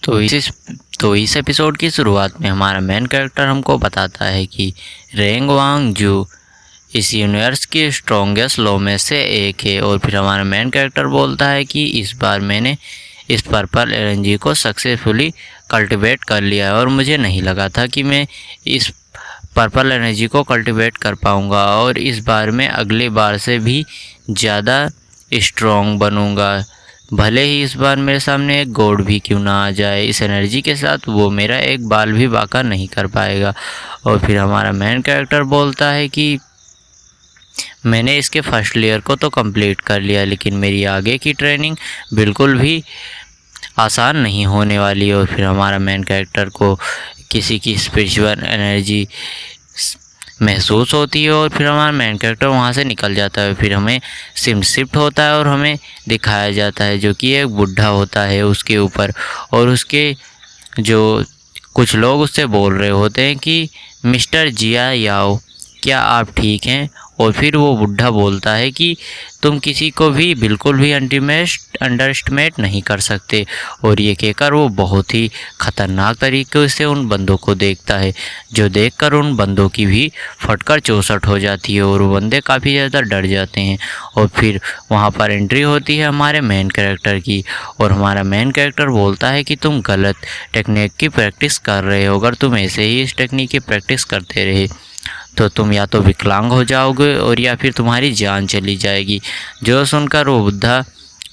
तो इस एपिसोड की शुरुआत में हमारा मेन कैरेक्टर हमको बताता है कि रेंग वांग जू इस यूनिवर्स के स्ट्रॉन्गेस्ट लॉ में से एक है। और फिर हमारा मेन कैरेक्टर बोलता है कि इस बार मैंने इस पर्पल एनर्जी को सक्सेसफुली कल्टीवेट कर लिया है और मुझे नहीं लगा था कि मैं इस पर्पल एनर्जी को कल्टीवेट कर पाऊँगा और इस बार मैं अगली बार से भी ज़्यादा स्ट्रॉन्ग बनूँगा। भले ही इस बार मेरे सामने एक गॉड भी क्यों ना आ जाए, इस एनर्जी के साथ वो मेरा एक बाल भी बांका नहीं कर पाएगा। और फिर हमारा मेन कैरेक्टर बोलता है कि मैंने इसके फर्स्ट लेयर को तो कंप्लीट कर लिया, लेकिन मेरी आगे की ट्रेनिंग बिल्कुल भी आसान नहीं होने वाली। और फिर हमारा मेन कैरेक्टर को किसी की स्पिरिचुअल एनर्जी महसूस होती है और फिर हमारा मेन कैरेक्टर वहाँ से निकल जाता है। फिर हमें सिम शिफ्ट होता है और हमें दिखाया जाता है जो कि एक बुढ़ा होता है उसके ऊपर, और उसके जो कुछ लोग उससे बोल रहे होते हैं कि मिस्टर जिया याओ, क्या आप ठीक हैं? और फिर वो बुढ़ा बोलता है कि तुम किसी को भी बिल्कुल भी अंडरएस्टिमेट नहीं कर सकते। और ये कहकर वो बहुत ही ख़तरनाक तरीके से उन बंदों को देखता है, जो देखकर उन बंदों की भी फटकर चौसठ हो जाती है और वो बंदे काफ़ी ज़्यादा डर जाते हैं। और फिर वहाँ पर एंट्री होती है हमारे मेन कैरेक्टर की, और हमारा मेन कैरेक्टर बोलता है कि तुम गलत टेक्निक की प्रैक्टिस कर रहे हो। अगर तुम ऐसे ही इस टेक्निक की प्रैक्टिस करते रहे तो तुम या तो विकलांग हो जाओगे और या फिर तुम्हारी जान चली जाएगी। जो सुनकर वो बुढ़ा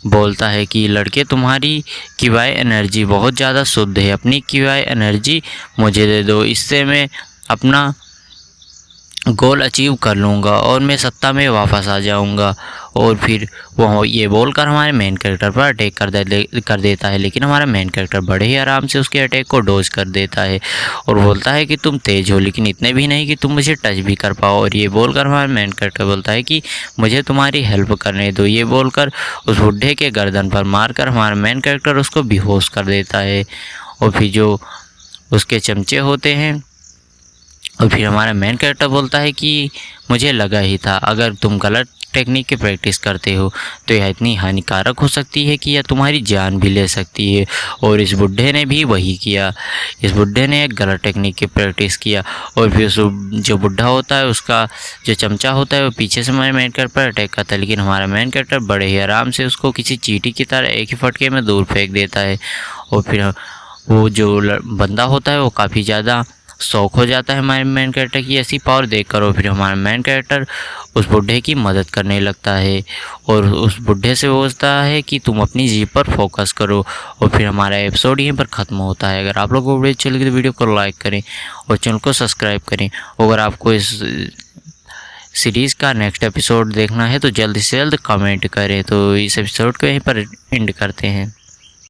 बोलता है कि लड़के, तुम्हारी किवाई एनर्जी बहुत ज़्यादा शुद्ध है, अपनी किवाई एनर्जी मुझे दे दो, इससे मैं अपना गोल अचीव कर लूँगा और मैं सत्ता में वापस आ जाऊँगा। और फिर वो ये बोलकर हमारे मेन कैरेक्टर पर अटैक कर देता है, लेकिन हमारा मेन कैरेक्टर बड़े ही आराम से उसके अटैक को डॉज कर देता है और बोलता है कि तुम तेज़ हो, लेकिन इतने भी नहीं कि तुम मुझे टच भी कर पाओ। और ये बोलकर हमारा मेन कैरेक्टर बोलता है कि मुझे तुम्हारी हेल्प करने दो। ये बोलकर उस बुढ़े के गर्दन पर मारकर हमारा मेन कैरेक्टर उसको बेहोश कर देता है। और फिर जो उसके चमचे होते हैं, और फिर हमारा मेन कैरेक्टर बोलता है कि मुझे लगा ही था, अगर तुम गलत टेक्निक की प्रैक्टिस करते हो तो यह इतनी हानिकारक हो सकती है कि यह तुम्हारी जान भी ले सकती है। और इस बुढ़े ने भी वही किया, इस बुढ़े ने एक गलत टेक्निक की प्रैक्टिस किया। और फिर जो बुढ़ा होता है उसका जो चमचा होता है वो पीछे से हमारे मेन कैरेक्टर पर अटैक करता है, लेकिन हमारा मेन कैरेक्टर बड़े ही आराम से उसको किसी चींटी की तरह एक ही फटके में दूर फेंक देता है। और फिर वो जो बंदा होता है वो काफ़ी ज़्यादा शौक हो जाता है हमारे मेन कैरेक्टर की ऐसी पावर देखकर। और फिर हमारा मेन कैरेक्टर उस बुढ़े की मदद करने लगता है और उस बुढ़े से बोलता है कि तुम अपनी जीप पर फोकस करो। और फिर हमारा एपिसोड यहीं पर ख़त्म होता है। अगर आप लोगों को वीडियो अच्छी लगी तो वीडियो को लाइक करें और चैनल को सब्सक्राइब करें। अगर आपको इस सीरीज़ का नेक्स्ट एपिसोड देखना है तो जल्द से जल्द कमेंट करें। तो इस एपिसोड को यहीं पर एंड करते हैं।